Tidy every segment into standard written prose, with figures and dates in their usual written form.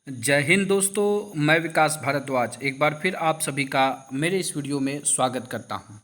जय हिंद दोस्तों, मैं विकास भारद्वाज एक बार फिर आप सभी का मेरे इस वीडियो में स्वागत करता हूं।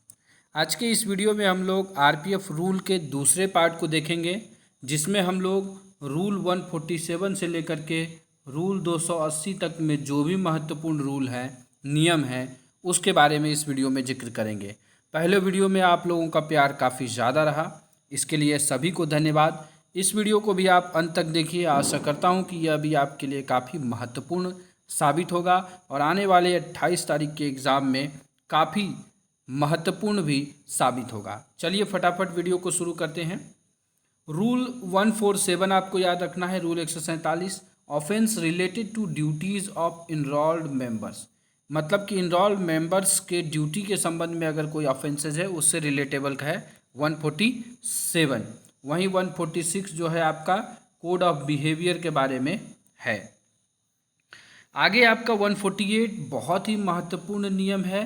आज के इस वीडियो में हम लोग आरपीएफ रूल के दूसरे पार्ट को देखेंगे, जिसमें हम लोग रूल 147 से लेकर के रूल 280 तक में जो भी महत्वपूर्ण रूल है, नियम है, उसके बारे में इस वीडियो में जिक्र करेंगे। पहले वीडियो में आप लोगों का प्यार काफ़ी ज़्यादा रहा, इसके लिए सभी को धन्यवाद। इस वीडियो को भी आप अंत तक देखिए। आशा करता हूं कि यह भी आपके लिए काफ़ी महत्वपूर्ण साबित होगा और आने वाले 28 तारीख के एग्ज़ाम में काफ़ी महत्वपूर्ण भी साबित होगा। चलिए फटाफट वीडियो को शुरू करते हैं। रूल 147 आपको याद रखना है। Rule 147, offence related to duties of enrolled members, मतलब कि इनरोल्ड मेंबर्स के ड्यूटी के संबंध में अगर कोई ऑफेंसेज है उससे रिलेटेबल का है 147। वहीं 146 जो है आपका कोड ऑफ बिहेवियर के बारे में है। आगे आपका 148 बहुत ही महत्वपूर्ण नियम है।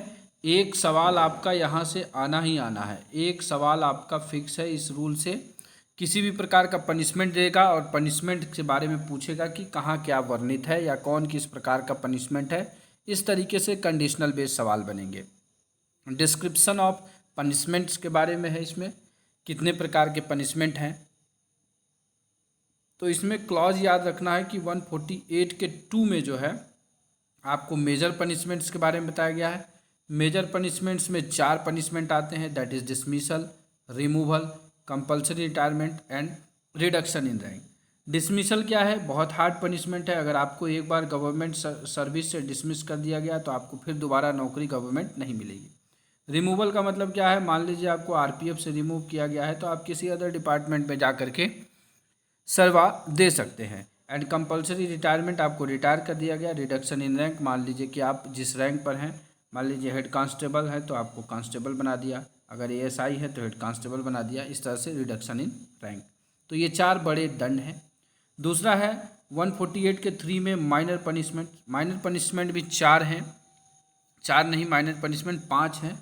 एक सवाल आपका यहाँ से आना ही आना है। एक सवाल आपका फिक्स है इस रूल से। किसी भी प्रकार का पनिशमेंट देगा और पनिशमेंट के बारे में पूछेगा कि कहाँ क्या वर्णित है या कौन किस प्रकार का पनिशमेंट है। इस तरीके से कंडीशनल बेस्ड सवाल बनेंगे। डिस्क्रिप्शन ऑफ पनिशमेंट्स के बारे में है, इसमें कितने प्रकार के पनिशमेंट हैं। तो इसमें क्लॉज याद रखना है कि 148 के 2 में जो है आपको मेजर पनिशमेंट्स के बारे में बताया गया है। मेजर पनिशमेंट्स में 4 पनिशमेंट आते हैं, that is dismissal, removal, compulsory retirement and reduction in rank. Dismissal क्या है? बहुत हार्ड पनिशमेंट है। अगर आपको एक बार गवर्नमेंट सर्विस से डिसमिस कर दिया गया तो आपको फिर दोबारा नौकरी गवर्नमेंट नहीं मिलेगी। रिमूवल का मतलब क्या है? मान लीजिए आपको आरपीएफ से रिमूव किया गया है तो आप किसी अदर डिपार्टमेंट में जा करके सेवा दे सकते हैं। एंड कंपलसरी रिटायरमेंट, आपको रिटायर कर दिया गया। रिडक्शन इन रैंक, मान लीजिए कि आप जिस रैंक पर हैं, मान लीजिए हेड कांस्टेबल है तो आपको कांस्टेबल बना दिया, अगर एएसआई है तो हेड कांस्टेबल बना दिया। इस तरह से रिडक्शन इन रैंक। तो ये 4 बड़े दंड हैं। दूसरा है 148 के 3 में माइनर पनिशमेंट। माइनर पनिशमेंट भी 4 हैं, 4 नहीं, माइनर पनिशमेंट 5 हैं।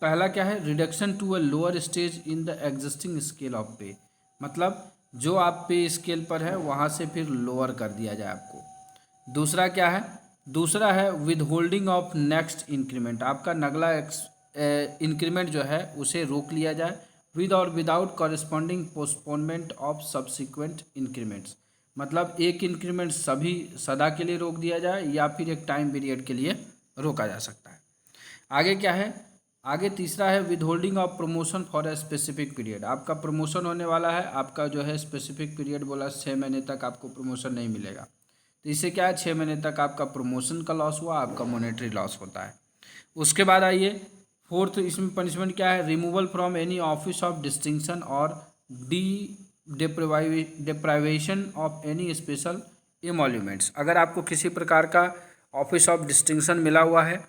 पहला क्या है? Reduction to a lower stage in the existing scale of pay, मतलब जो आप पे स्केल पर है वहाँ से फिर लोअर कर दिया जाए आपको। दूसरा क्या है? दूसरा है with holding of next increment, आपका नगला इंक्रीमेंट जो है उसे रोक लिया जाए। With or without corresponding postponement of subsequent increments, मतलब एक इंक्रीमेंट सभी सदा के लिए रोक दिया जाए या फिर एक टाइम पीरियड के लिए रोका जा सकता है। आगे क्या है? आगे तीसरा है with holding of promotion for a specific period. आपका प्रमोशन होने वाला है, आपका जो है स्पेसिफिक पीरियड बोला 6 महीने तक आपको प्रमोशन नहीं मिलेगा। तो इससे क्या है? 6 महीने तक आपका प्रमोशन का लॉस हुआ, आपका मॉनेटरी लॉस होता है। उसके बाद आइए फोर्थ, इसमें पनिशमेंट क्या है? Removal from any office of distinction और डिप्राइवेशन ऑफ एनी स्पेशल एमोल्यूमेंट्स। अगर आपको किसी प्रकार का ऑफिस ऑफ डिस्टिंक्शन मिला हुआ है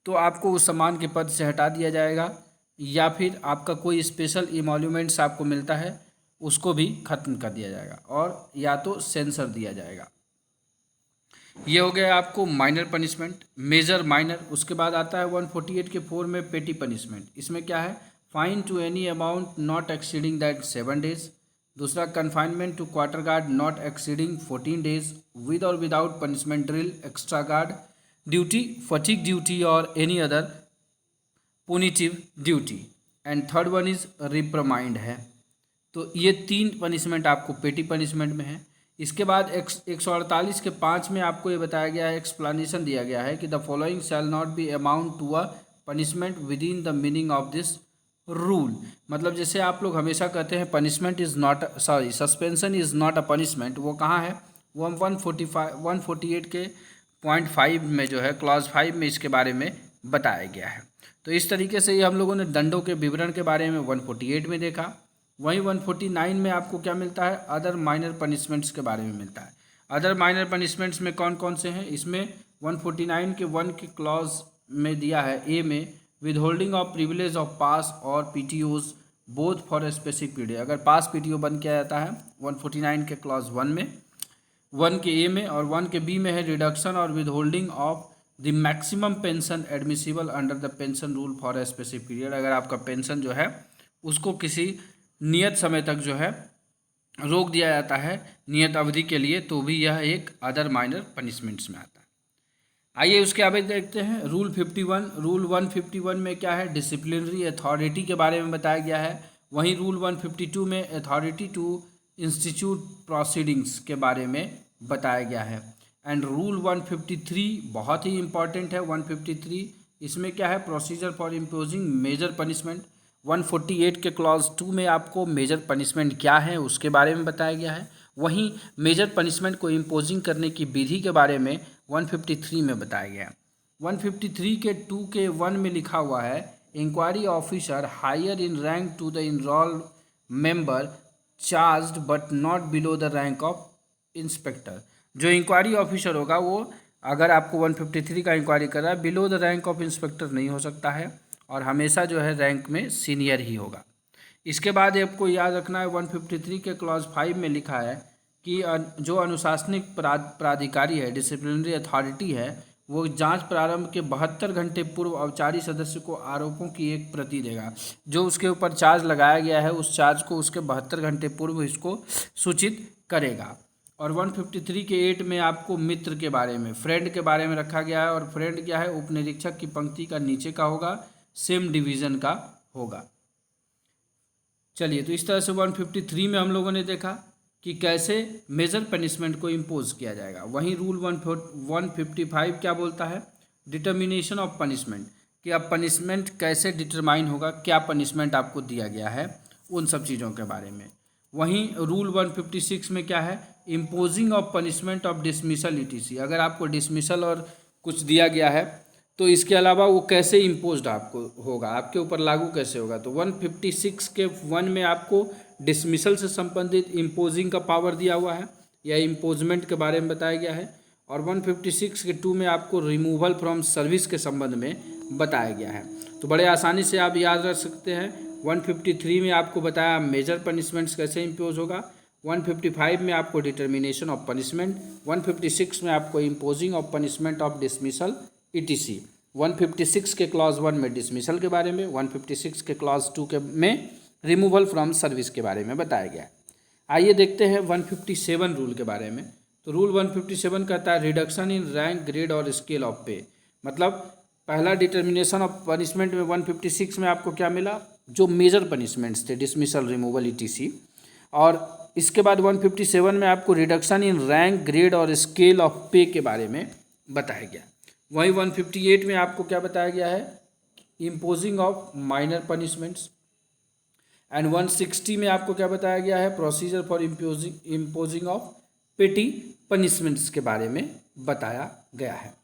तो आपको उस सम्मान के पद से हटा दिया जाएगा, या फिर आपका कोई स्पेशल इमोल्यूमेंट्स आपको मिलता है उसको भी खत्म कर दिया जाएगा और या तो सेंसर दिया जाएगा। ये हो गया आपको माइनर पनिशमेंट, मेजर, माइनर। उसके बाद आता है 148 के 4 में पेटी पनिशमेंट। इसमें क्या है? Fine to any amount not exceeding that 7 days. दूसरा confinement to quarter guard not exceeding 14 days with or without punishment drill, extra guard duty, fatigue duty or any other punitive duty. And third one is reprimand है। तो ये 3 punishment आपको पेटी punishment में है। इसके बाद 148 के 5 में आपको ये बताया गया है, एक्सप्लेनेशन दिया गया है कि the following shall not be amount to a punishment within the meaning of this rule. मतलब जैसे आप लोग हमेशा कहते हैं punishment is not, sorry, suspension is not a punishment, वो कहाँ है? वो 148 के .5 में जो है, क्लॉज 5 में इसके बारे में बताया गया है। तो इस तरीके से ये हम लोगों ने दंडों के विवरण के बारे में 148 में देखा। वहीं 149 में आपको क्या मिलता है? अदर माइनर पनिशमेंट्स के बारे में मिलता है। अदर माइनर पनिशमेंट्स में कौन कौन से हैं? इसमें 149 के 1 के क्लॉज में दिया है, ए में, withholding of privilege of pass or PTOs both for a specific period. अगर पास पीटीओ बंद किया जाता है 149 के क्लॉज 1 में, 1 के ए में, और 1 के बी में है रिडक्शन और with holding of the maximum pension admissible under the pension rule for a specific period. अगर आपका पेंशन जो है उसको किसी नियत समय तक जो है रोक दिया जाता है नियत अवधि के लिए, तो भी यह एक अदर माइनर पनिशमेंट्स में आता है। आइए उसके आगे देखते हैं रूल 51। रूल 151 में क्या है, डिसिप्लिनरी अथॉरिटी के बारे में बताया गया है। वहीं रूल 152 में अथॉरिटी टू इंस्टीट्यूट प्रोसीडिंग्स के बारे में बताया गया है। एंड रूल 153 बहुत ही इंपॉर्टेंट है। 153 इसमें क्या है, procedure for imposing major punishment. 148 के क्लॉज 2 में आपको मेजर पनिशमेंट क्या है उसके बारे में बताया गया है। वहीं मेजर पनिशमेंट को इम्पोजिंग करने की विधि के बारे में 153 में बताया गया है। 153 के 2 के 1 में लिखा हुआ है, inquiry officer higher in rank to the enrolled member charged but not below the rank of inspector. जो इंक्वायरी ऑफिसर होगा वो अगर आपको 153 का इंक्वायरी कर रहा है, below the rank of inspector नहीं हो सकता है और हमेशा जो है रैंक में सीनियर ही होगा। इसके बाद आपको याद रखना है 153 के क्लॉज 5 में लिखा है कि जो अनुशासनिक प्राधिकारी है, डिसिप्लिनरी अथॉरिटी है, वो जांच प्रारंभ के 72 घंटे पूर्व औपचारिक सदस्य को आरोपों की एक प्रति देगा। जो उसके ऊपर चार्ज लगाया गया है उस चार्ज को उसके 72 घंटे पूर्व इसको सूचित करेगा। और 153 के 8 में आपको मित्र के बारे में, फ्रेंड के बारे में रखा गया है। और फ्रेंड क्या है, उपनिरीक्षक की पंक्ति का नीचे का होगा, सेम डिवीज़न का होगा। चलिए, तो इस तरह से 153 में हम लोगों ने देखा कि कैसे मेजर पनिशमेंट को इम्पोज किया जाएगा। वहीं रूल 155 क्या बोलता है, डिटर्मिनेशन ऑफ पनिशमेंट, कि अब पनिशमेंट कैसे डिटरमाइन होगा, क्या पनिशमेंट आपको दिया गया है, उन सब चीज़ों के बारे में। वहीं रूल 156 में क्या है, imposing of punishment of dismissal etc. अगर आपको डिसमिसल और कुछ दिया गया है तो इसके अलावा वो कैसे इम्पोज्ड आपको होगा, आपके ऊपर लागू कैसे होगा। तो 156 के 1 में आपको डिसमिसल से संबंधित इम्पोजिंग का पावर दिया हुआ है या इम्पोजमेंट के बारे में बताया गया है। और 156 के 2 में आपको रिमूवल फ्रॉम सर्विस के संबंध में बताया गया है। तो बड़े आसानी से आप याद रख सकते हैं। 153 में आपको बताया मेजर पनिशमेंट्स कैसे इम्पोज होगा, 155 में आपको डिटर्मिनेशन ऑफ पनिशमेंट, 156 में आपको imposing of punishment of dismissal ETC। 156 के क्लॉज 1 में डिसमिसल के बारे में, 156 के क्लॉज 2 के में रिमूवल फ्रॉम सर्विस के बारे में बताया गया है। आइए देखते हैं 157 रूल के बारे में। तो रूल 157 कहता है रिडक्शन इन रैंक, ग्रेड और स्केल ऑफ पे। मतलब पहला डिटर्मिनेशन ऑफ पनिशमेंट में 156 में आपको क्या मिला, जो मेजर पनिशमेंट्स थे, डिसमिसल, रिमूवल, ETC। और इसके बाद 157 में आपको रिडक्शन इन रैंक, ग्रेड और स्केल ऑफ पे के बारे में बताया गया। वहीं 158 में आपको क्या बताया गया है, imposing of minor punishments. And 160 में आपको क्या बताया गया है, प्रोसीजर फॉर इम्पोजिंग ऑफ पेटी पनिशमेंट्स के बारे में बताया गया है।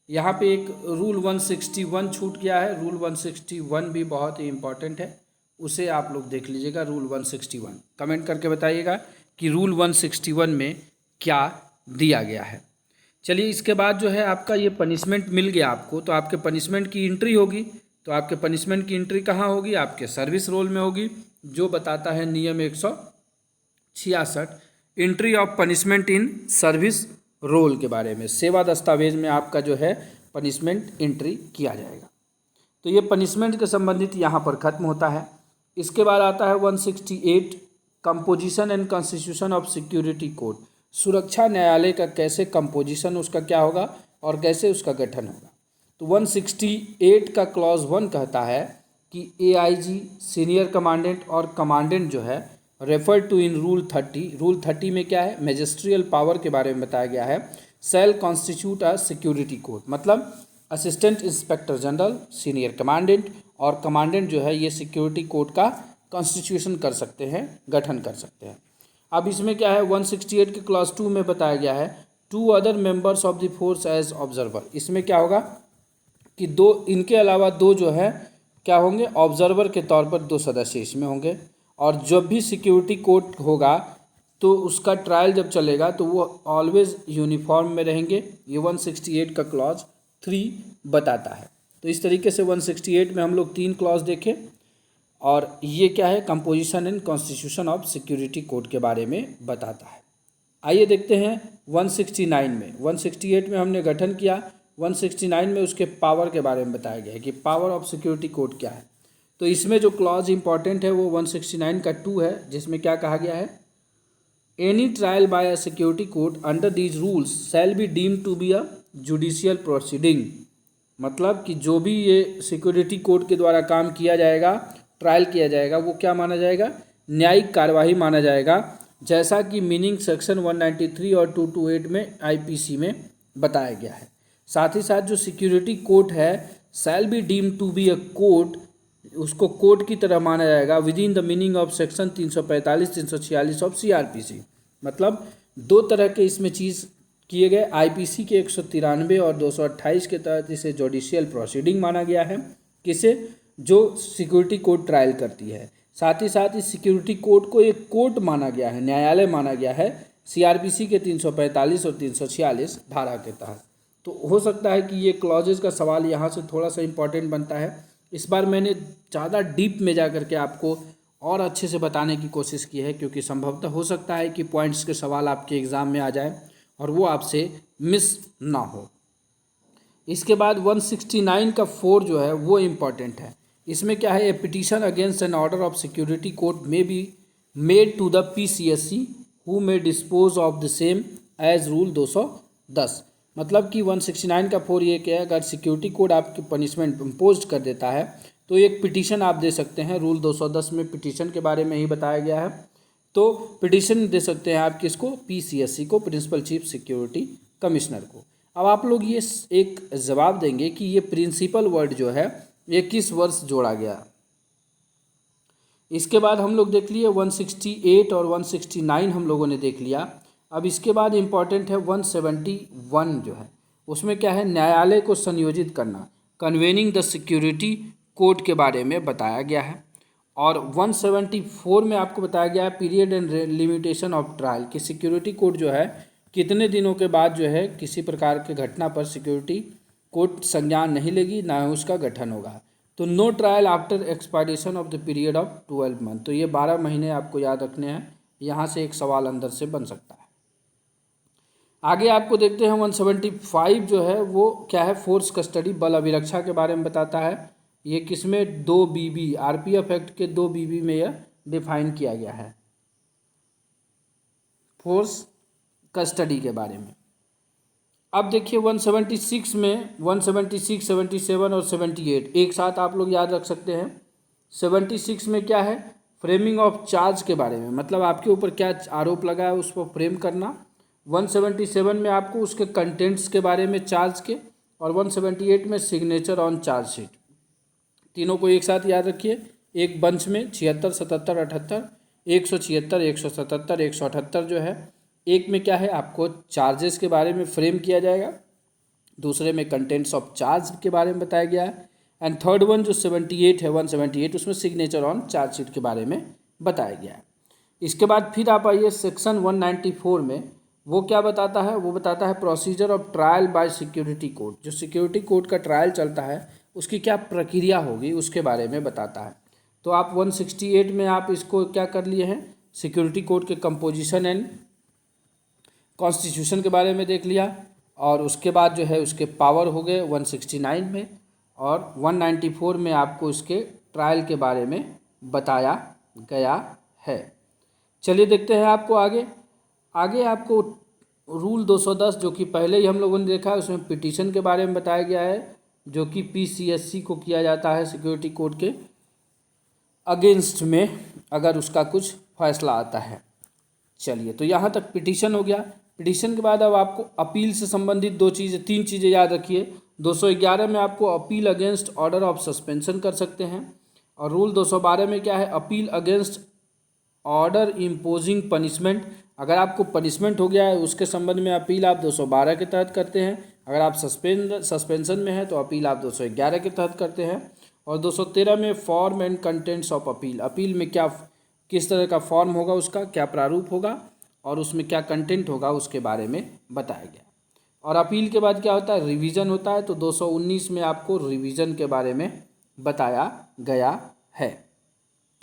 यहाँ पे एक रूल 161 छूट गया है। रूल 161 भी बहुत ही इम्पॉर्टेंट है, उसे आप लोग देख लीजिएगा। रूल 161 कमेंट करके बताइएगा कि रूल 161 में क्या दिया गया है। चलिए, इसके बाद जो है आपका ये पनिशमेंट मिल गया आपको, तो आपके पनिशमेंट की एंट्री होगी। तो आपके पनिशमेंट की एंट्री कहाँ होगी, आपके सर्विस रोल में होगी, जो बताता है नियम 166 entry of punishment in service roll के बारे में। सेवा दस्तावेज में आपका जो है पनिशमेंट एंट्री किया जाएगा। तो ये पनिशमेंट के संबंधित यहाँ पर खत्म होता है। इसके बाद आता है 168 composition and constitution of security code. सुरक्षा न्यायालय का कैसे कंपोजिशन उसका क्या होगा और कैसे उसका गठन होगा। तो 168 का क्लॉज 1 कहता है कि AIG, सीनियर कमांडेंट और कमांडेंट जो है refer to in rule 30। Rule 30 में क्या है, मैजिस्ट्रियल पावर के बारे में बताया गया है। Shall constitute a security court, मतलब assistant inspector general, senior commandant और कमांडेंट जो है ये सिक्योरिटी कोड का कॉन्स्टिट्यूशन कर सकते हैं, गठन कर सकते हैं। अब इसमें क्या है, 168 के क्लॉज 2 में बताया गया है 2 other members of the force as observer. इसमें क्या होगा कि इनके अलावा 2 जो है क्या होंगे, ऑब्जर्वर के तौर पर 2 सदस्य इसमें होंगे। और जब भी सिक्योरिटी कोड होगा तो उसका ट्रायल जब चलेगा तो वो ऑलवेज यूनिफॉर्म में रहेंगे। ये 168 का क्लॉज 3 बताता है। तो इस तरीके से 168 में हम लोग 3 क्लॉज देखे और ये क्या है, composition and constitution of security code के बारे में बताता है। आइए देखते हैं 169 में। 168 में हमने गठन किया, 169 में उसके पावर के बारे में बताया गया है कि पावर ऑफ सिक्योरिटी कोड क्या है। तो इसमें जो क्लॉज इंपॉर्टेंट है वो 169 का 2 है, जिसमें क्या कहा गया है, any trial by a security court under these rules shall be deemed to be a judicial proceeding. मतलब कि जो भी ये सिक्योरिटी कोर्ट के द्वारा काम किया जाएगा, ट्रायल किया जाएगा, वो क्या माना जाएगा? न्यायिक कार्यवाही माना जाएगा, जैसा कि मीनिंग सेक्शन 193 और 228 में आईपीसी में बताया गया है। साथ ही साथ जो सिक्योरिटी कोर्ट है shall be deemed to be a court, उसको कोर्ट की तरह माना जाएगा within the meaning of section 345 346 of CrPC. मतलब दो तरह के इसमें चीज़ किए गए, आईपीसी के 193 और 228 के तहत इसे जुडिशियल प्रोसीडिंग माना गया है, किसे? जो सिक्योरिटी कोर्ट ट्रायल करती है। साथ ही साथ इस सिक्योरिटी कोर्ट को एक कोर्ट माना गया है, न्यायालय माना गया है सीआरपीसी के 345 और 346 धारा के तहत। तो हो सकता है कि ये क्लॉजेज का सवाल यहाँ से थोड़ा सा इम्पॉर्टेंट बनता है। इस बार मैंने ज़्यादा डीप में जा कर के आपको और अच्छे से बताने की कोशिश की है, क्योंकि संभवतः हो सकता है कि पॉइंट्स के सवाल आपके एग्ज़ाम में आ जाए और वो आपसे मिस ना हो। इसके बाद 169 का 4 जो है वो इम्पॉर्टेंट है। इसमें क्या है? A petition against an order of security court may be made to the PCSC who may dispose of the same as rule 210। मतलब कि 169 का 4 ये क्या है? अगर सिक्योरिटी कोड आपकी पनिशमेंट इम्पोज कर देता है तो एक पिटीशन आप दे सकते हैं। रूल 210 में पिटीशन के बारे में ही बताया गया है। तो पिटीशन दे सकते हैं आप किसको? पीसीएससी को, प्रिंसिपल चीफ सिक्योरिटी कमिश्नर को। अब आप लोग ये एक जवाब देंगे कि ये प्रिंसिपल वर्ड जो है ये किस वर्ष जोड़ा गया। इसके बाद हम लोग देख लिए 168 और 169 हम लोगों ने देख लिया। अब इसके बाद इम्पॉर्टेंट है 171 जो है, उसमें क्या है? न्यायालय को संयोजित करना, कन्वेनिंग द सिक्योरिटी कोर्ट के बारे में बताया गया है। और 174 में आपको बताया गया है period and limitation of trial, कि सिक्योरिटी कोर्ट जो है कितने दिनों के बाद जो है किसी प्रकार के घटना पर सिक्योरिटी कोर्ट संज्ञान नहीं लेगी, ना ही उसका गठन होगा। तो no trial after expiration of the period of 12 month. तो ये 12 महीने आपको याद रखने हैं, यहाँ से एक सवाल अंदर से बन सकता है। आगे आपको देखते हैं 175 जो है वो क्या है? फोर्स कस्टडी, बल अभिरक्षा के बारे में बताता है। ये किसमें? 2BB आरपीएफ एक्ट के 2BB में यह डिफाइन किया गया है फोर्स कस्टडी के बारे में। अब देखिए 176 में 176, 77 और 78 एक साथ आप लोग याद रख सकते हैं। 76 में क्या है? फ्रेमिंग ऑफ चार्ज के बारे में, मतलब आपके ऊपर क्या आरोप लगा है उस पर फ्रेम करना। 177 में आपको उसके कंटेंट्स के बारे में चार्ज के, और 178 में सिग्नेचर ऑन चार्जशीट। तीनों को एक साथ याद रखिए, एक बंच में 76, 77, 78, 176, 177, 178 जो है। एक में क्या है? आपको चार्जेस के बारे में फ्रेम किया जाएगा, दूसरे में कंटेंट्स ऑफ चार्ज के बारे में बताया गया है, एंड थर्ड वन जो 78 है 178 उसमें सिग्नेचर ऑन चार्जशीट के बारे में बताया गया है। इसके बाद फिर आप आइए सेक्शन 194 में, वो क्या बताता है? वो बताता है procedure of trial by security court. जो सिक्योरिटी कोर्ट का ट्रायल चलता है उसकी क्या प्रक्रिया होगी उसके बारे में बताता है। तो आप 168 में आप इसको क्या कर लिए हैं? सिक्योरिटी कोर्ट के कंपोजिशन एंड कॉन्स्टिट्यूशन के बारे में देख लिया, और उसके बाद जो है उसके पावर हो गए 169 में, और 194 में आपको इसके ट्रायल के बारे में बताया गया है। चलिए देखते हैं आपको आगे आपको रूल 210 जो कि पहले ही हम लोगों ने देखा है, उसमें पिटीशन के बारे में बताया गया है, जो कि पीसीएससी को किया जाता है सिक्योरिटी कोर्ट के अगेंस्ट में अगर उसका कुछ फैसला आता है। चलिए, तो यहाँ तक पिटीशन हो गया। पिटीशन के बाद अब आपको अपील से संबंधित तीन चीज़ें याद रखिए। 211 में आपको appeal against order of suspension कर सकते हैं, और रूल 212 में क्या है? Appeal against order imposing punishment. अगर आपको पनिशमेंट हो गया है उसके संबंध में अपील आप 212 के तहत करते हैं। अगर आप सस्पेंशन में है तो अपील आप 211 के तहत करते हैं। और 213 में form and contents of appeal. Appeal में क्या किस तरह का फॉर्म होगा, उसका क्या प्रारूप होगा और उसमें क्या कंटेंट होगा उसके बारे में बताया गया। और अपील के बाद क्या होता है? रिवीजन होता है। तो 219 में आपको रिवीजन के बारे में बताया गया है।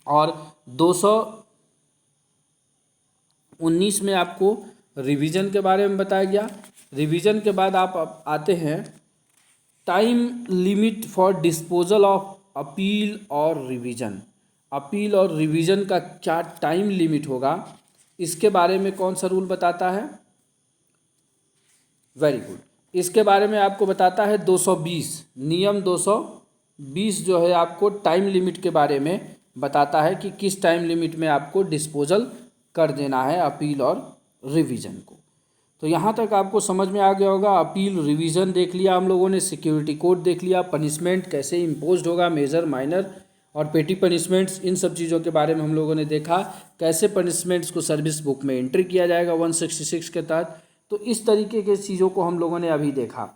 और 219 में आपको रिवीजन के बारे में बताया गया। रिवीजन के बाद आप आते हैं time limit for disposal of appeal और रिवीजन। अपील और रिवीजन का क्या टाइम लिमिट होगा इसके बारे में कौन सा रूल बताता है? वेरी गुड, इसके बारे में आपको बताता है 220, नियम 220 जो है आपको टाइम लिमिट के बारे में बताता है कि किस टाइम लिमिट में आपको डिस्पोजल कर देना है अपील और रिवीजन को। तो यहाँ तक आपको समझ में आ गया होगा। अपील, रिवीजन देख लिया हम लोगों ने, सिक्योरिटी कोड देख लिया, पनिशमेंट कैसे इम्पोज्ड होगा, मेजर, माइनर और पेटी पनिशमेंट्स, इन सब चीज़ों के बारे में हम लोगों ने देखा। कैसे पनिशमेंट्स को सर्विस बुक में एंट्री किया जाएगा 166 के तहत। तो इस तरीके के चीज़ों को हम लोगों ने अभी देखा।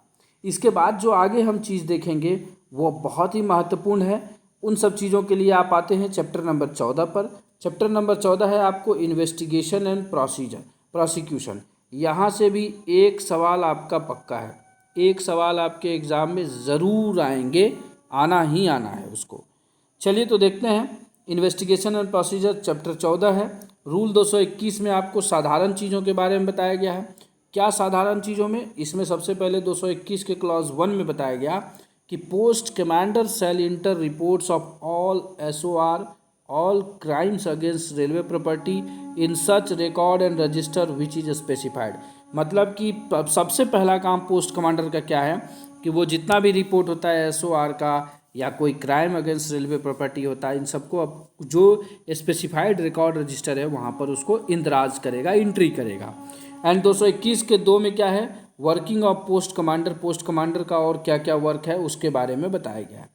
इसके बाद जो आगे हम चीज़ देखेंगे वो बहुत ही महत्वपूर्ण है। उन सब चीज़ों के लिए आप आते हैं चैप्टर नंबर 14 पर। चैप्टर नंबर 14 है आपको इन्वेस्टिगेशन एंड प्रोसिक्यूशन। यहाँ से भी एक सवाल आपका पक्का है, एक सवाल आपके एग्ज़ाम में ज़रूर आएंगे, आना ही आना है उसको। चलिए तो देखते हैं। इन्वेस्टिगेशन एंड प्रोसीजर चैप्टर 14 है। रूल 221 में आपको साधारण चीज़ों के बारे में बताया गया है। क्या साधारण चीज़ों में? इसमें सबसे पहले 221 के क्लॉज 1 में बताया गया कि post commander shall enter reports of all SOR, all crimes against railway property in such record and register which is specified. मतलब कि सबसे पहला काम पोस्ट कमांडर का क्या है कि वो जितना भी रिपोर्ट होता है SOR का या कोई क्राइम अगेंस्ट रेलवे प्रॉपर्टी होता है, इन सबको अब जो स्पेसिफाइड रिकॉर्ड रजिस्टर है वहाँ पर उसको इंदराज करेगा, एंट्री करेगा। एंड 221 के 2 में क्या है? वर्किंग ऑफ पोस्ट कमांडर का और क्या क्या वर्क है उसके बारे में बताया गया है।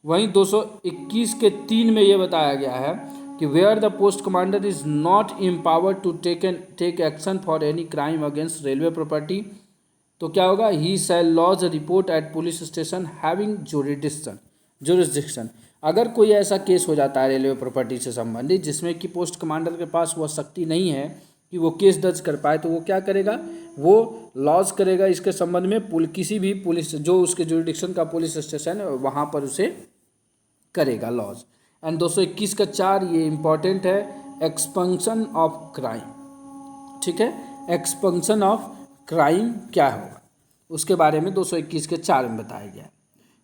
वहीं 221 के 3 में ये बताया गया है कि where the post commander is not empowered to take action for any crime against railway property, तो क्या होगा? He shall lodge a report at police station having jurisdiction. अगर कोई ऐसा केस हो जाता है रेलवे प्रॉपर्टी से संबंधित जिसमें कि पोस्ट कमांडर के पास वह शक्ति नहीं है कि वो केस दर्ज कर पाए, तो वो क्या करेगा? वो लॉज करेगा इसके संबंध में किसी भी पुलिस, जो उसके जुरिडिक्शन का पुलिस स्टेशन है वहाँ पर उसे करेगा लॉज। एंड 221 का 4 ये इम्पॉर्टेंट है, एक्सपेंशन ऑफ क्राइम। ठीक है, एक्सपेंशन ऑफ क्राइम क्या होगा उसके बारे में 221 के 4 में बताया गया है।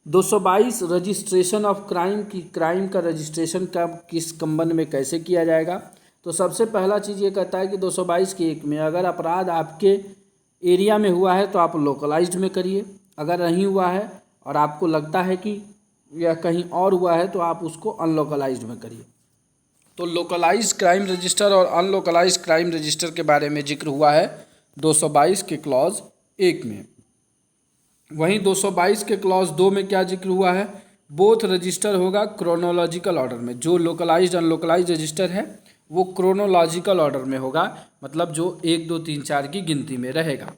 222 रजिस्ट्रेशन ऑफ क्राइम की, क्राइम का रजिस्ट्रेशन का किस संबंध में कैसे किया जाएगा। तो सबसे पहला चीज़ ये कहता है कि 222 के 1 में अगर अपराध आपके एरिया में हुआ है तो आप लोकलाइज्ड में करिए, अगर नहीं हुआ है और आपको लगता है कि या कहीं और हुआ है तो आप उसको अनलोकलाइज्ड में करिए। तो लोकलाइज्ड क्राइम रजिस्टर और अनलोकलाइज्ड क्राइम रजिस्टर के बारे में जिक्र हुआ है 222 के क्लॉज 1 में। वहीं 222 के क्लॉज 2 में क्या जिक्र हुआ है? बोथ रजिस्टर होगा क्रोनोलॉजिकल ऑर्डर में। जो लोकलाइज्ड अनलोकलाइज्ड रजिस्टर है वो क्रोनोलॉजिकल ऑर्डर में होगा, मतलब जो 1 2 3 4 की गिनती में रहेगा।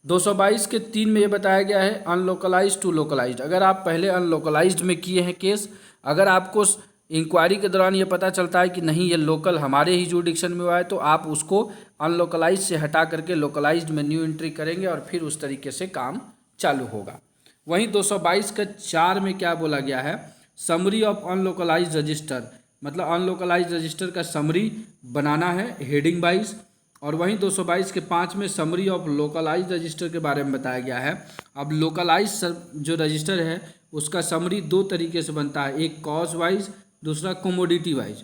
222 के 3 में ये बताया गया है अनलोकलाइज्ड टू लोकलाइज्ड। अगर आप पहले अनलोकलाइज्ड में किए हैं केस, अगर आपको इंक्वायरी के दौरान ये पता चलता है कि नहीं ये लोकल हमारे ही जुरिडिक्शन में हुआ है, तो आप उसको अनलोकलाइज्ड से हटा करके लोकलाइज्ड में न्यू एंट्री करेंगे और फिर उस तरीके से काम चालू होगा। वहीं 222 का 4 में क्या बोला गया है? समरी ऑफ अनलोकलाइज्ड रजिस्टर, मतलब अनलोकलाइज्ड रजिस्टर का समरी बनाना है हेडिंग वाइज। और वहीं 222 के 5 में समरी ऑफ लोकलाइज्ड रजिस्टर के बारे में बताया गया है। अब लोकलाइज्ड जो रजिस्टर है उसका समरी 2 तरीके से बनता है, एक कॉज वाइज, दूसरा कमोडिटी वाइज।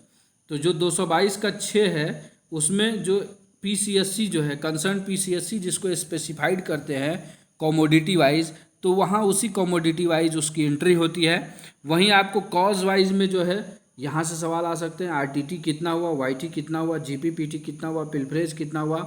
तो जो 222 का 6 है उसमें जो PCSC जो है, कंसर्न PCSC जिसको स्पेसिफाइड करते हैं कमोडिटी वाइज, तो वहाँ उसी कमोडिटी वाइज उसकी एंट्री होती है। वहीं आपको कॉज वाइज में जो है यहाँ से सवाल आ सकते हैं, RTT कितना हुआ, YT कितना हुआ, GPPT कितना हुआ, पिलफरेज कितना हुआ,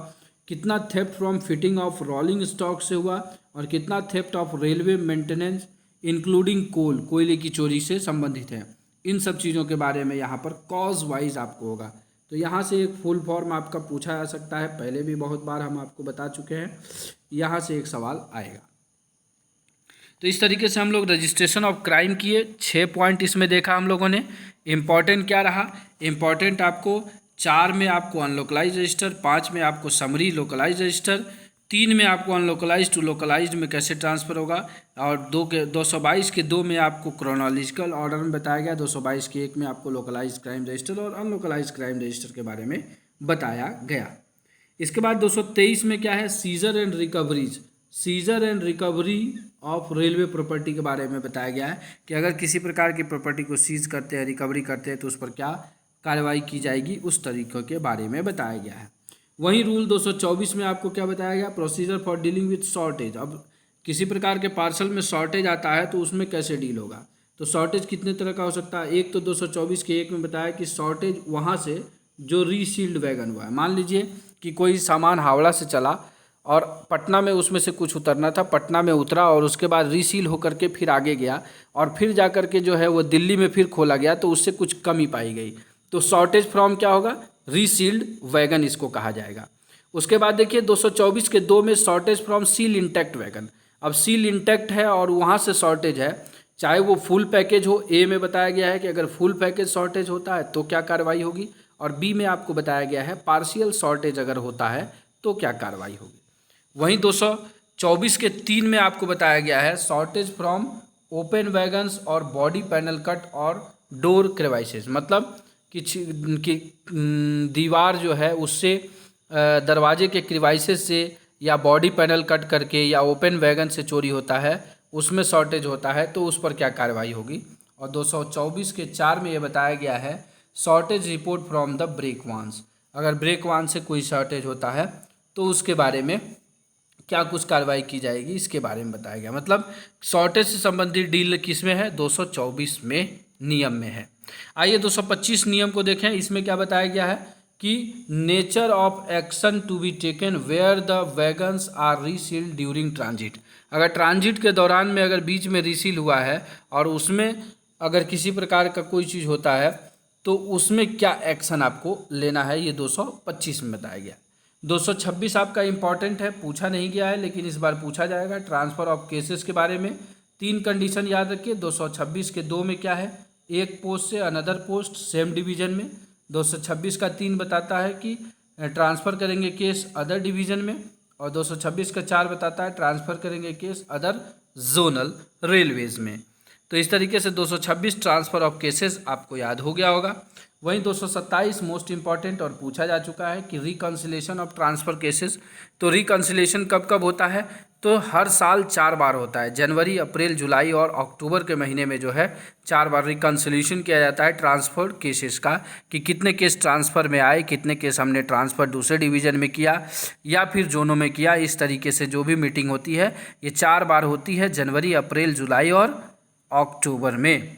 कितना theft from fitting of rolling stock से हुआ और कितना theft of railway maintenance including कोयले की चोरी से संबंधित है। इन सब चीज़ों के बारे में यहाँ पर कॉज वाइज आपको होगा। तो यहाँ से एक फुल फॉर्म आपका पूछा जा सकता है, पहले भी बहुत बार हम आपको बता चुके हैं, यहाँ से एक सवाल आएगा। तो इस तरीके से हम लोग रजिस्ट्रेशन ऑफ क्राइम किए। 6 पॉइंट इसमें देखा हम लोगों ने। इम्पॉर्टेंट क्या रहा? इम्पॉर्टेंट आपको 4 में आपको अनलोकलाइज्ड रजिस्टर, 5 में आपको समरी लोकलाइज्ड रजिस्टर, 3 में आपको अनलोकलाइज्ड टू लोकलाइज्ड में कैसे ट्रांसफ़र होगा, और 222 के 2 में आपको क्रोनोलॉजिकल ऑर्डर में बताया गया, 222 के 1 में आपको लोकलाइज्ड क्राइम रजिस्टर और अनलोकलाइज्ड क्राइम रजिस्टर के बारे में बताया गया। इसके बाद 223 में क्या है? Seizure and recoveries, seizure and recovery of railway property के बारे में बताया गया है कि अगर किसी प्रकार की प्रॉपर्टी को सीज करते हैं, रिकवरी करते हैं, तो उस पर क्या कार्रवाई की जाएगी, उस तरीक़ों के बारे में बताया गया है। वहीं रूल 224 में आपको क्या बताया गया, procedure for dealing with shortage. अब किसी प्रकार के पार्सल में शॉर्टेज आता है तो उसमें कैसे डील होगा। तो शॉर्टेज कितने तरह का हो सकता है, एक तो 224 के एक में बताया कि शॉर्टेज वहाँ से जो रीसील्ड वैगन हुआ है। मान लीजिए कि कोई सामान हावड़ा से चला और पटना में उसमें से कुछ उतरना था, पटना में उतरा और उसके बाद रीसील होकर के फिर आगे गया और फिर जा कर के जो है वो दिल्ली में फिर खोला गया, तो उससे कुछ कमी पाई गई, तो शॉर्टेज फ्रॉम क्या होगा, रीसील्ड वैगन इसको कहा जाएगा। उसके बाद देखिए 224 के 2 में shortage from seal intact wagon. अब सील इंटैक्ट है और वहाँ से शॉर्टेज है, चाहे वो फुल पैकेज हो, ए में बताया गया है कि अगर फुल पैकेज शॉर्टेज होता है तो क्या कार्रवाई होगी, और बी में आपको बताया गया है पार्शियल शॉर्टेज अगर होता है तो क्या कार्रवाई होगी। वहीं 224 के 3 में आपको बताया गया है शॉर्टेज फ्रॉम ओपन वैगन्स और बॉडी पैनल कट और डोर क्रेवाइसेस, मतलब कि दीवार जो है उससे दरवाजे के क्रिवाइसेस से या बॉडी पैनल कट करके या ओपन वैगन से चोरी होता है, उसमें शॉर्टेज होता है तो उस पर क्या कार्रवाई होगी। और 224 के 4 में ये बताया गया है shortage report from the brake vans, अगर ब्रेक वान से कोई शॉर्टेज होता है तो उसके बारे में क्या कुछ कार्रवाई की जाएगी, इसके बारे में बताया गया। मतलब शॉर्टेज से संबंधित डील किस में है, 224 में नियम में है। आइए 225 नियम को देखें, इसमें क्या बताया गया है कि nature of action to be taken where the wagons are resealed during transit. अगर ट्रांजिट के दौरान में अगर बीच में रीसील हुआ है और उसमें अगर किसी प्रकार का कोई चीज़ होता है तो उसमें क्या एक्शन आपको लेना है, ये 225 में बताया गया। 226 आपका इंपॉर्टेंट है, पूछा नहीं गया है लेकिन इस बार पूछा जाएगा। ट्रांसफ़र ऑफ केसेस के बारे में 3 कंडीशन याद रखिए। 226 के 2 में क्या है, एक पोस्ट से अनदर पोस्ट सेम डिवीज़न में। 226 का 3 बताता है कि ट्रांसफ़र करेंगे केस अदर डिवीज़न में, और 226 का 4 बताता है ट्रांसफ़र करेंगे केस अदर जोनल रेलवेज़ में। तो इस तरीके से 226 ट्रांसफ़र ऑफ केसेस आपको याद हो गया होगा। वहीं 227 मोस्ट इंपॉर्टेंट और पूछा जा चुका है कि रिकन्सिलेशन ऑफ ट्रांसफ़र केसेस। तो रिकन्सिलेशन कब कब होता है, तो हर साल 4 बार होता है, जनवरी, अप्रैल, जुलाई और अक्टूबर के महीने में जो है 4 बार रिकन्सिलेशन किया जाता है ट्रांसफ़र केसेस का, कि कितने केस ट्रांसफ़र में आए, कितने केस हमने ट्रांसफ़र दूसरे डिवीज़न में किया या फिर जोनों में किया। इस तरीके से जो भी मीटिंग होती है ये 4 बार होती है, जनवरी, अप्रैल, जुलाई और अक्टूबर में।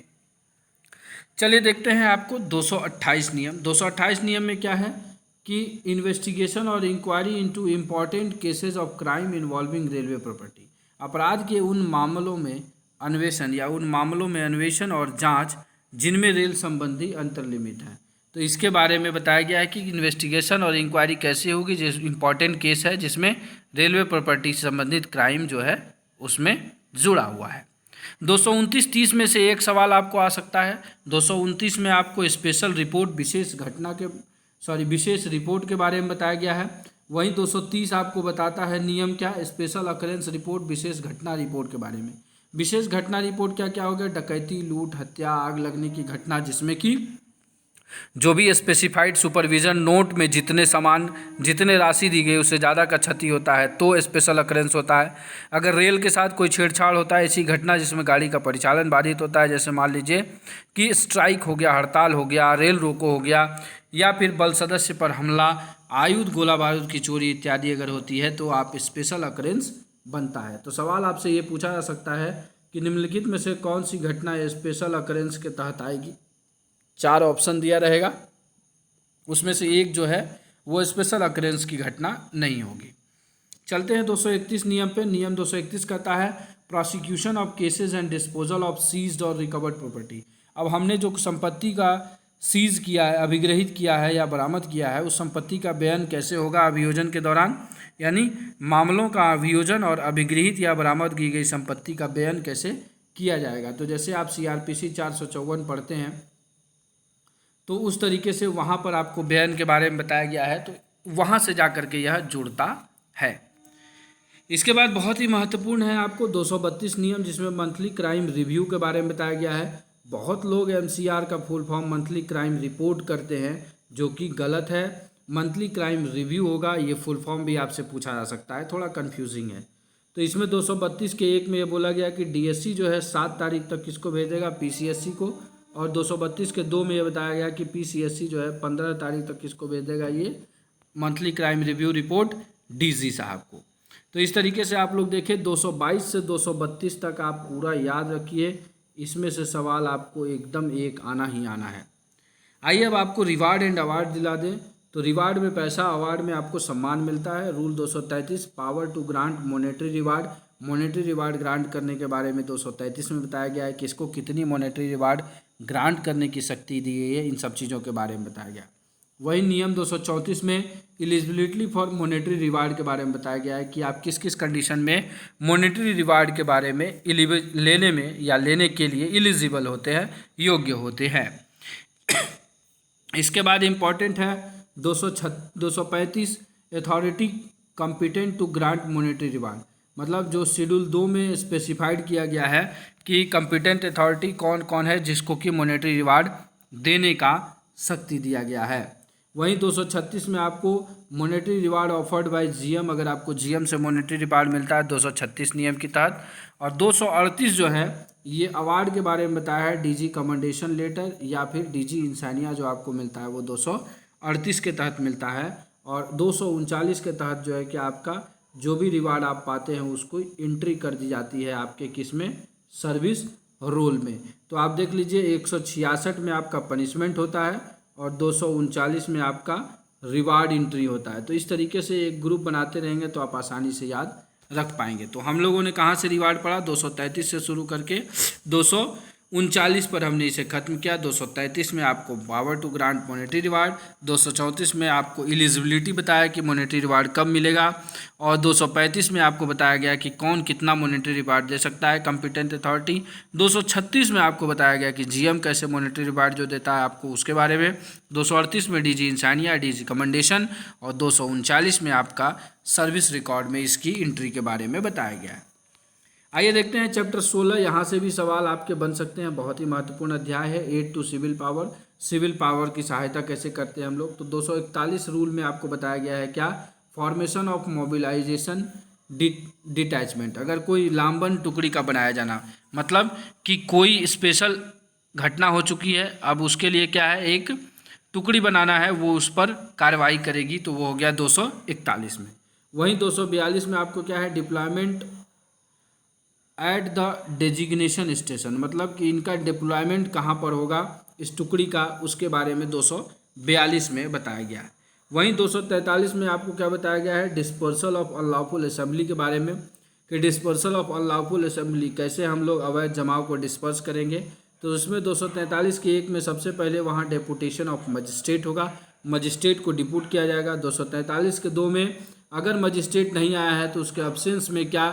चलिए देखते हैं आपको 228 नियम। 228 नियम में क्या है कि इन्वेस्टिगेशन और inquiry into important cases of crime involving railway property. अपराध के उन मामलों में अन्वेषण और जांच जिनमें रेल संबंधी अंतर्लिमित है। तो इसके बारे में बताया गया है कि इन्वेस्टिगेशन और इंक्वायरी कैसे होगी, जिस इम्पॉर्टेंट केस है जिसमें रेलवे प्रॉपर्टी से संबंधित क्राइम जो है उसमें जुड़ा हुआ है। 229-30 में से एक सवाल आपको आ सकता है। 229 में आपको स्पेशल रिपोर्ट विशेष रिपोर्ट के बारे में बताया गया है। वहीं 230 आपको बताता है नियम क्या, स्पेशल अकरेंस रिपोर्ट, विशेष घटना रिपोर्ट के बारे में। विशेष घटना रिपोर्ट क्या क्या हो गया, डकैती, लूट, हत्या, आग लगने की घटना जिसमें कि जो भी स्पेसिफाइड सुपरविजन नोट में जितने राशि दी गई उससे ज़्यादा का क्षति होता है तो स्पेशल अकरेंस होता है। अगर रेल के साथ कोई छेड़छाड़ होता है, ऐसी घटना जिसमें गाड़ी का परिचालन बाधित होता है, जैसे मान लीजिए कि स्ट्राइक हो गया, हड़ताल हो गया, रेल रोको हो गया, या फिर बल सदस्य पर हमला, आयुध, गोला बारूद की चोरी इत्यादि अगर होती है तो आप स्पेशल अकरेंस बनता है। तो सवाल आपसे ये पूछा जा सकता है कि निम्नलिखित में से कौन सी घटना स्पेशल अकरेंस के तहत आएगी। 4 ऑप्शन दिया रहेगा, उसमें से एक जो है वो स्पेशल अकरेंस की घटना नहीं होगी। चलते हैं 231 नियम पे। नियम 231 कहता है prosecution of cases and disposal of seized और रिकवर्ड प्रॉपर्टी। अब हमने जो संपत्ति का सीज किया है, अभिग्रहित किया है या बरामद किया है, उस संपत्ति का बयान कैसे होगा अभियोजन के दौरान, यानी मामलों का अभियोजन और अभिगृहित या बरामद की गई संपत्ति का बयान कैसे किया जाएगा। तो जैसे आप CRPC 454 पढ़ते हैं तो उस तरीके से वहाँ पर आपको बयान के बारे में बताया गया है, तो वहाँ से जा कर के यह जुड़ता है। इसके बाद बहुत ही महत्वपूर्ण है आपको 232 नियम, जिसमें मंथली क्राइम रिव्यू के बारे में बताया गया है। बहुत लोग MCR का full form monthly crime report करते हैं, जो कि गलत है। मंथली क्राइम रिव्यू होगा, ये फुल फॉर्म भी आपसे पूछा जा सकता है, थोड़ा कन्फ्यूजिंग है। तो इसमें 232 के 1 में ये बोला गया कि DSC जो है 7 तारीख तक किसको भेजेगा, PCSC को, और 232 के 2 में ये बताया गया कि PCSC जो है 15 तारीख तक किसको भेज देगा, ये monthly crime review report DG साहब को। तो इस तरीके से आप लोग देखें 222 से 232 तक आप पूरा याद रखिए, इसमें से सवाल आपको एकदम एक आना ही आना है। आइए अब आपको रिवार्ड एंड अवार्ड दिला दें। तो रिवार्ड में पैसा, अवार्ड में आपको सम्मान मिलता है। Rule 233 power to grant monetary reward, monetary reward grant करने के बारे में 233 में बताया गया है, किसको कितनी मॉनेटरी रिवार्ड ग्रांट करने की शक्ति दी गई है, इन सब चीज़ों के बारे में बताया गया। वही नियम 234 में एलिजिबिलिटी फॉर मॉनेटरी रिवार्ड के बारे में बताया गया है कि आप किस किस कंडीशन में मॉनेटरी रिवार्ड के बारे में लेने में या लेने के लिए एलिजिबल होते हैं, योग्य होते हैं। इसके बाद इम्पॉर्टेंट है 235 authority competent to grant monetary reward, मतलब जो शेड्यूल 2 में स्पेसिफाइड किया गया है कि कॉम्पिटेंट अथॉरिटी कौन कौन है जिसको कि मॉनेटरी रिवार्ड देने का शक्ति दिया गया है। वहीं 236 में आपको monetary reward offered by GM, अगर आपको जीएम से मॉनेटरी रिवार्ड मिलता है 236 नियम के तहत। और 238 जो है ये अवार्ड के बारे में बताया है, डीजी कमेंडेशन लेटर या फिर डीजी इंसानिया जो आपको मिलता है वो 238 के तहत मिलता है। और 239 के तहत जो है कि आपका जो भी रिवार्ड आप पाते हैं उसको एंट्री कर दी जाती है आपके किस में, सर्विस रोल में। तो आप देख लीजिए 166 में आपका पनिशमेंट होता है और 239 में आपका रिवार्ड एंट्री होता है। तो इस तरीके से एक ग्रुप बनाते रहेंगे तो आप आसानी से याद रख पाएंगे। तो हम लोगों ने कहाँ से रिवार्ड पढ़ा, 233 से शुरू करके 239 पर हमने इसे खत्म किया। 233 में आपको power to grant monetary reward, 234 में आपको एलिजिबिलिटी बताया कि मॉनेटरी रिवार्ड कब मिलेगा, और 235 में आपको बताया गया कि कौन कितना मॉनेटरी रिवार्ड दे सकता है, कॉम्पिटेंट अथॉरिटी। 236 में आपको बताया गया कि जीएम कैसे मॉनेटरी रिवार्ड जो देता है आपको उसके बारे में। 238 में डीजी इंसानिया, डीजी कमेंडेशन, और 239 में आपका सर्विस रिकॉर्ड में इसकी एंट्री के बारे में बताया गया है। आइए देखते हैं चैप्टर 16, यहाँ से भी सवाल आपके बन सकते हैं, बहुत ही महत्वपूर्ण अध्याय है। Aid to civil power, civil power की सहायता कैसे करते हैं हम लोग। तो 241 रूल में आपको बताया गया है क्या, फॉर्मेशन ऑफ मोबिलाइजेशन डिटैचमेंट, अगर कोई लामबंद टुकड़ी का बनाया जाना, मतलब कि कोई स्पेशल घटना हो चुकी है, अब उसके लिए क्या है, एक टुकड़ी बनाना है, वो उस पर कार्रवाई करेगी, तो वो हो गया 241 में। वहीं 242 में आपको क्या है, deployment at the designation station, मतलब कि इनका डिप्लॉयमेंट कहाँ पर होगा इस टुकड़ी का, उसके बारे में 242 में बताया गया है। वहीं 243 में आपको क्या बताया गया है, डिस्पर्सल ऑफ अनलॉफुल असेंबली के बारे में, कि डिस्पर्सल ऑफ अनलॉफुल असेंबली कैसे हम लोग अवैध जमाव को डिस्पर्स करेंगे। तो उसमें 243 के 1 में सबसे पहले वहाँ डेपुटेशन ऑफ मजिस्ट्रेट होगा, मजिस्ट्रेट को डिप्यूट किया जाएगा। 243 के 2 में अगर मजिस्ट्रेट नहीं आया है तो उसके अब्सेंस में क्या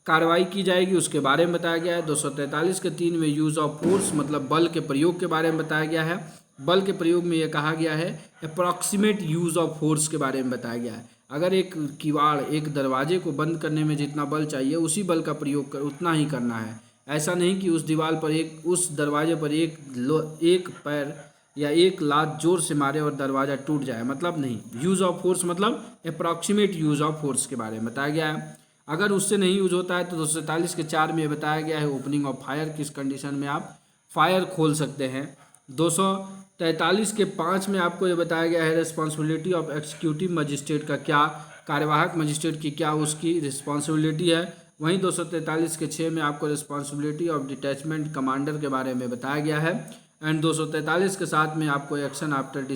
कार्रवाई की जाएगी उसके बारे में बताया गया है। 243 के 3 में यूज़ ऑफ फोर्स, मतलब बल के प्रयोग के बारे में बताया गया है। बल के प्रयोग में यह कहा गया है अप्रॉक्सीमेट यूज़ ऑफ फोर्स के बारे में बताया गया है। अगर एक किवाड़, एक दरवाजे को बंद करने में जितना बल चाहिए उसी बल का प्रयोग उतना ही करना है। ऐसा नहीं कि उस दीवार पर उस दरवाजे पर एक पैर या एक लात जोर से मारे और दरवाज़ा टूट जाए, मतलब नहीं। यूज़ ऑफ फोर्स मतलब अप्रॉक्सीमेट यूज़ ऑफ फोर्स के बारे में बताया गया है। अगर उससे नहीं यूज होता है तो 243 के 4 में बताया गया है ओपनिंग ऑफ फायर, किस कंडीशन में आप फायर खोल सकते हैं। 243 के 5 में आपको ये बताया गया है रिस्पॉन्सिबिलिटी ऑफ एग्जीक्यूटिव मजिस्ट्रेट का क्या, कार्यवाहक मजिस्ट्रेट की क्या उसकी रिस्पॉन्सिबिलिटी है। वहीं 243 के 6 में आपको रिस्पॉन्सिबिलिटी ऑफ डिटैचमेंट कमांडर के बारे में बताया गया है। एंड 243 के 7 में आपको action after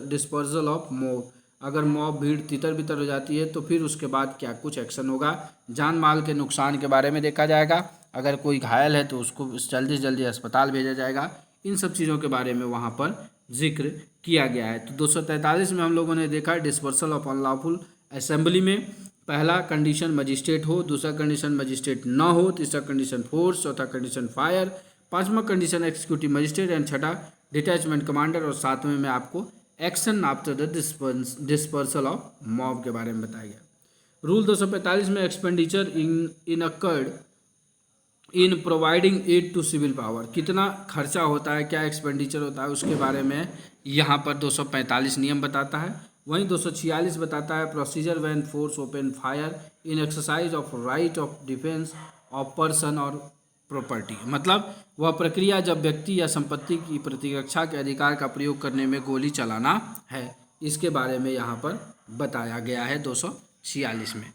disposal of mob, अगर मॉब भीड़ तितर बितर हो जाती है तो फिर उसके बाद क्या कुछ एक्शन होगा। जान माल के नुकसान के बारे में देखा जाएगा, अगर कोई घायल है तो उसको जल्दी से जल्दी अस्पताल भेजा जाएगा। इन सब चीज़ों के बारे में वहाँ पर जिक्र किया गया है। तो 243 में हम लोगों ने देखा डिस्पर्सल ऑफ अनलॉफुल असेंबली में पहला कंडीशन मजिस्ट्रेट हो, दूसरा कंडीशन मजिस्ट्रेट न हो, तीसरा कंडीशन फोर्स, चौथा कंडीशन फायर, पांचवा कंडीशन एग्जीक्यूटिव मजिस्ट्रेट एंड छठा डिटैचमेंट कमांडर, और सातवें में आपको action after the dispersal of mob के बारे में बताया गया। रूल 245 में expenditure incurred in providing aid to civil power, कितना खर्चा होता है, क्या एक्सपेंडिचर होता है, उसके बारे में यहाँ पर 245 नियम बताता है। वहीं 246 बताता है procedure when force open fire in exercise of right of defence of person और प्रॉपर्टी, मतलब वह प्रक्रिया जब व्यक्ति या संपत्ति की प्रतिरक्षा के अधिकार का प्रयोग करने में गोली चलाना है, इसके बारे में यहाँ पर बताया गया है 246 में।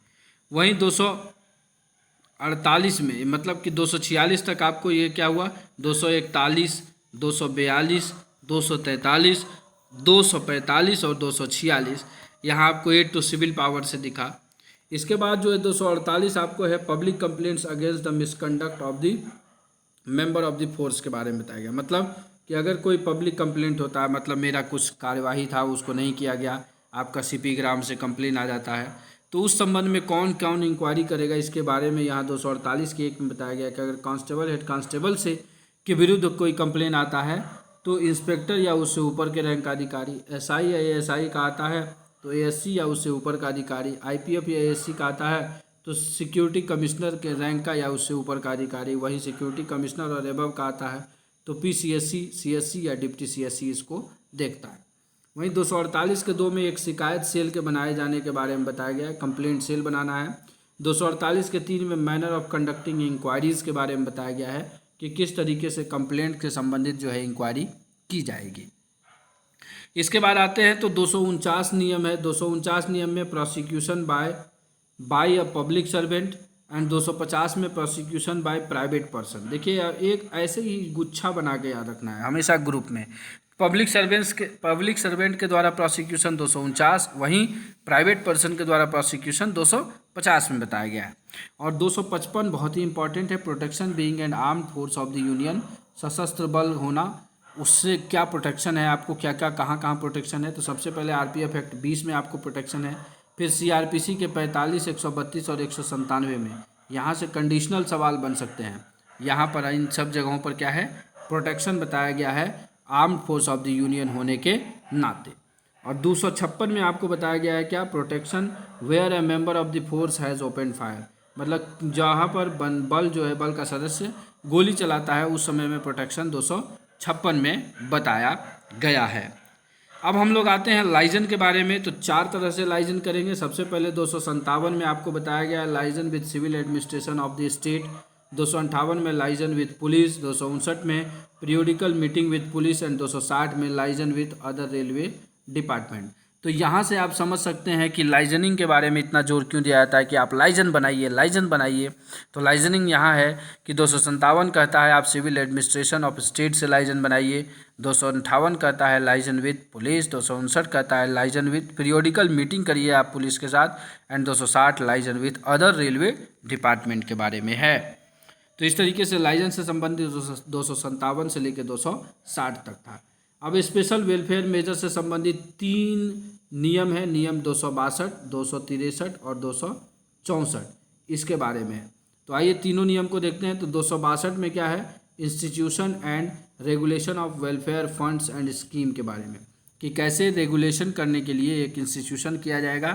वहीं 248 में मतलब कि 246 तक आपको ये क्या हुआ, 241, 242, 243, 245 और 246 यहाँ आपको 8 तो सिविल पावर से दिखा। इसके बाद जो है 248 आपको है public complaints against the misconduct of the member of the force के बारे में बताया गया। मतलब कि अगर कोई पब्लिक कंप्लेंट होता है, मतलब मेरा कुछ कार्यवाही था उसको नहीं किया गया, आपका सीपी ग्राम से कंप्लेन आ जाता है, तो उस संबंध में कौन कौन इंक्वायरी करेगा इसके बारे में यहाँ 248 के 1 में बताया गया कि अगर कांस्टेबल हेड कांस्टेबल से के विरुद्ध कोई कंप्लेन आता है तो इंस्पेक्टर या उससे ऊपर के रैंक का अधिकारी, एसआई या एएसआई का आता है तो एएससी या उससे ऊपर का अधिकारी, आईपीएफ या एएससी का आता है तो सिक्योरिटी कमिश्नर के रैंक का या उससे ऊपर का अधिकारी, वही सिक्योरिटी कमिश्नर और एबव का आता है तो पीसीएससी, सीएससी या डिप्टी सीएससी इसको देखता है। वहीं 248 के 2 में एक शिकायत सेल के बनाए जाने के बारे में बताया गया है, कंप्लेंट सेल बनाना है। 248 के 3 में मैनर ऑफ कंडक्टिंग इंक्वायरीज़ के बारे में बताया गया है कि किस तरीके से कंप्लेंट से संबंधित जो है इंक्वायरी की जाएगी। इसके बाद आते हैं तो 249 नियम है। 249 नियम में prosecution by a public servant and 250 में प्रोसिक्यूशन बाय प्राइवेट पर्सन। देखिए एक ऐसे ही गुच्छा बना के याद रखना है हमेशा ग्रुप में, पब्लिक सर्वेंट के द्वारा प्रोसिक्यूशन 249, वहीं प्राइवेट पर्सन के द्वारा प्रोसिक्यूशन 250 में बताया गया है। और 255 बहुत ही इंपॉर्टेंट है, protection being and armed force of the union, सशस्त्र बल होना, उससे क्या प्रोटेक्शन है आपको, क्या क्या कहाँ कहाँ प्रोटेक्शन है। तो सबसे पहले आरपीएफ एक्ट 20 में आपको प्रोटेक्शन है, फिर सीआरपीसी के 45, 132 और 197 में यहाँ से कंडीशनल सवाल बन सकते हैं। यहाँ पर इन सब जगहों पर क्या है, प्रोटेक्शन बताया गया है armed force of the union होने के नाते। और 256 में आपको बताया गया है क्या, protection where a member of the force has open fire, मतलब जहाँ पर बल जो है, बल का सदस्य गोली चलाता है उस समय में प्रोटेक्शन 256 में बताया गया है। अब हम लोग आते हैं लाइजन के बारे में। तो 4 तरह से लाइजन करेंगे। सबसे पहले 257 में आपको बताया गया है liaison with civil administration of the state, 258 में लाइजन विद पुलिस, 259 में periodical meeting with police and 260 में liaison with other railway department. तो यहाँ से आप समझ सकते हैं कि लाइजनिंग के बारे में इतना जोर क्यों दिया जाता है कि आप लाइजन बनाइए, लाइजन बनाइए। तो लाइजनिंग यहाँ है कि 257 कहता है आप सिविल एडमिनिस्ट्रेशन ऑफ स्टेट से लाइजन बनाइए, 258 कहता है लाइजन विद पुलिस, 259 कहता है लाइजन विद पीरियोडिकल मीटिंग करिए आप पुलिस के साथ, and 260 liaison with other railway department के बारे में है। तो इस तरीके से लाइजन से संबंधित 257 से लेकर 260 तक था। अब स्पेशल वेलफेयर मेजर से संबंधित 3 नियम है, नियम 262, 263 और 264 इसके बारे में है। तो आइए तीनों नियम को देखते हैं। तो 262 में क्या है, institution and regulation of welfare funds and scheme के बारे में, कि कैसे रेगुलेशन करने के लिए एक इंस्टीट्यूशन किया जाएगा,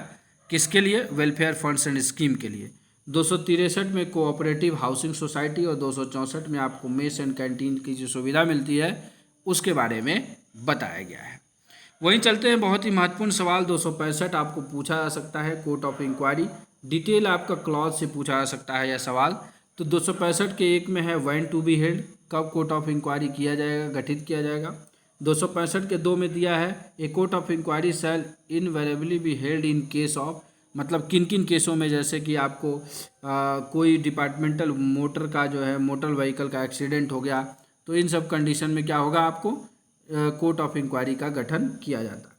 किसके लिए, वेलफेयर फंड्स एंड स्कीम के लिए। 263 में कोऑपरेटिव हाउसिंग सोसाइटी और 264 में आपको मेस एंड कैंटीन की जो सुविधा मिलती है उसके बारे में बताया गया है। वहीं चलते हैं बहुत ही महत्वपूर्ण सवाल 265 आपको पूछा जा सकता है, कोर्ट ऑफ इंक्वायरी, डिटेल आपका क्लॉज से पूछा जा सकता है यह सवाल। तो 265 के 1 में है व्हेन टू बी हेल्ड, कब कोर्ट ऑफ इंक्वायरी किया जाएगा, गठित किया जाएगा। 265 के 2 में दिया है a court of inquiry shall invariably be held in case of, मतलब किन किन केसों में, जैसे कि आपको कोई डिपार्टमेंटल मोटर का जो है मोटर व्हीकल का एक्सीडेंट हो गया, तो इन सब कंडीशन में क्या होगा, आपको कोर्ट ऑफ इंक्वायरी का गठन किया जाता है।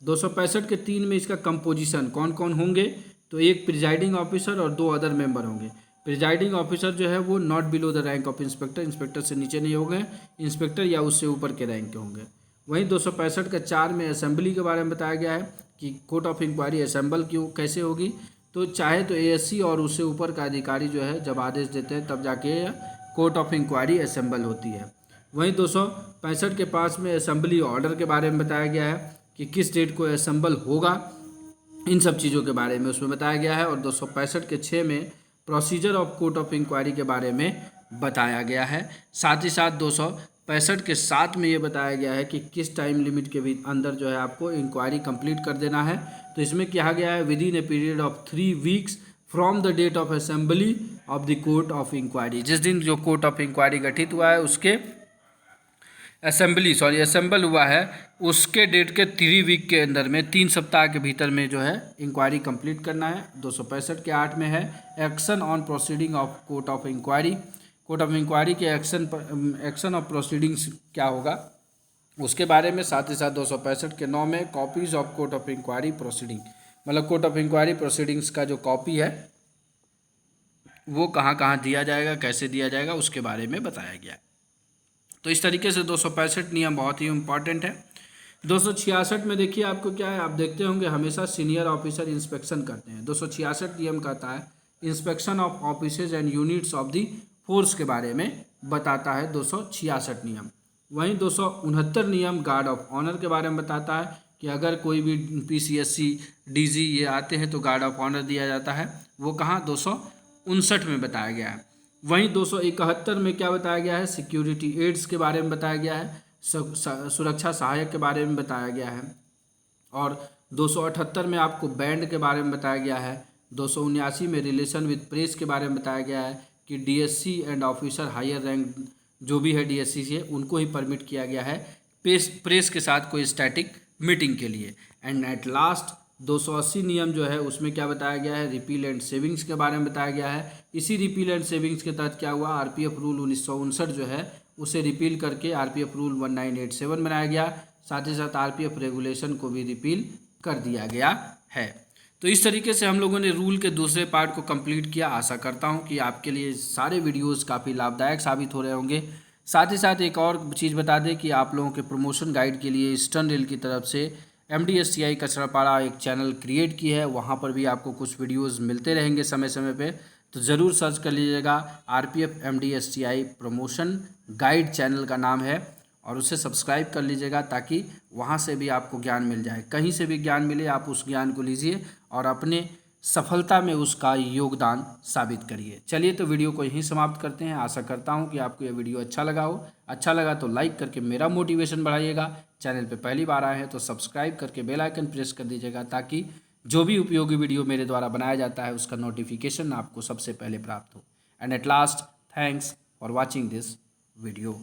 265 के 3 में इसका कंपोजिशन कौन कौन होंगे, तो एक प्रिजाइडिंग ऑफिसर और 2 अदर मेंबर होंगे। प्रिजाइडिंग ऑफिसर जो है वो not below the rank of inspector, inspector से नीचे नहीं होंगे, इंस्पेक्टर या उससे ऊपर के रैंक के होंगे। वहीं 265 का 4 में असेंबली के बारे में बताया गया है कि कोर्ट ऑफ इंक्वायरी असेंबल क्यों कैसे होगी, तो चाहे तो एएससी और उससे ऊपर का अधिकारी जो है जब आदेश देते हैं तब जाके कोर्ट ऑफ इंक्वायरी असेंबल होती है। वहीं 265 के 5 में असेंबली ऑर्डर के बारे में बताया गया है कि किस डेट को असेंबल होगा, इन सब चीज़ों के बारे में उसमें बताया गया है। और 265 के 6 में procedure of court of inquiry के बारे में बताया गया है। साथ ही साथ 265 के 7 में ये बताया गया है कि किस टाइम लिमिट के भी अंदर जो है आपको इंक्वायरी कंप्लीट कर देना है। तो इसमें कहा गया है within a period of 3 weeks from the date of assembly of the court of inquiry, जिस दिन जो कोर्ट ऑफ इंक्वायरी गठित हुआ है उसके असेंबल हुआ है उसके डेट के 3 वीक के अंदर में 3 सप्ताह के भीतर में जो है इंक्वायरी कंप्लीट करना है। 265 के 8 में है action on proceeding of court of inquiry. Court of inquiry के एक्शन ऑफ प्रोसीडिंग्स क्या होगा उसके बारे में। साथ ही साथ 265 के 9 में copies of court of inquiry proceeding, मतलब कोर्ट ऑफ इंक्वायरी प्रोसीडिंग्स का जो कॉपी है वो कहाँ कहाँ दिया जाएगा, कैसे दिया जाएगा, उसके बारे में बताया गया है। तो इस तरीके से 265 नियम बहुत ही इम्पॉर्टेंट है। 266 में देखिए आपको क्या है, आप देखते होंगे हमेशा सीनियर ऑफिसर इंस्पेक्शन करते हैं। 266 नियम कहता है inspection of offices and units of the force के बारे में बताता है 266 नियम। वहीं 269 नियम गार्ड ऑफ ऑनर के बारे में बताता है कि अगर कोई भी PCSC DG ये आते हैं तो गार्ड ऑफ ऑनर दिया जाता है। वो कहाँ 259 में बताया गया है। वहीं 271 में क्या बताया गया है, सिक्योरिटी एड्स के बारे में बताया गया है, सुरक्षा सहायक के बारे में बताया गया है। और 278 में आपको बैंड के बारे में बताया गया है। 279 में रिलेशन विद प्रेस के बारे में बताया गया है कि DSC and officer higher rank जो भी है DSC से उनको ही परमिट किया गया है प्रेस के साथ कोई स्टैटिक मीटिंग के लिए। एंड एट लास्ट 280 नियम जो है उसमें क्या बताया गया है, रिपील एंड सेविंग्स के बारे में बताया गया है। इसी रिपील एंड सेविंग्स के तहत क्या हुआ, RPF रूल 1959 जो है उसे रिपील करके RPF रूल 1987 बनाया गया। साथ ही साथ RPF रेगुलेशन को भी रिपील कर दिया गया है। तो इस तरीके से हम लोगों ने रूल के दूसरे पार्ट को कंप्लीट किया। आशा करता हूं कि आपके लिए सारे वीडियोस काफ़ी लाभदायक साबित हो रहे होंगे। साथ ही साथ एक और चीज़ बता दें कि आप लोगों के प्रमोशन गाइड के लिए ईस्टर्न रेल की तरफ से MDSCI कचरापाड़ा एक चैनल क्रिएट की है। वहाँ पर भी आपको कुछ वीडियोस मिलते रहेंगे समय समय पे, तो ज़रूर सर्च कर लीजिएगा। RPF MDSCI promotion guide channel का नाम है, और उसे सब्सक्राइब कर लीजिएगा ताकि वहाँ से भी आपको ज्ञान मिल जाए। कहीं से भी ज्ञान मिले आप उस ज्ञान को लीजिए और अपने सफलता में उसका योगदान साबित करिए। चलिए तो वीडियो को यहीं समाप्त करते हैं। आशा करता हूँ कि आपको यह वीडियो अच्छा लगा हो। अच्छा लगा तो लाइक करके मेरा मोटिवेशन बढ़ाइएगा। चैनल पे पहली बार आए हैं तो सब्सक्राइब करके बेल आइकन प्रेस कर दीजिएगा ताकि जो भी उपयोगी वीडियो मेरे द्वारा बनाया जाता है उसका नोटिफिकेशन आपको सबसे पहले प्राप्त हो। And at last, thanks for watching this video.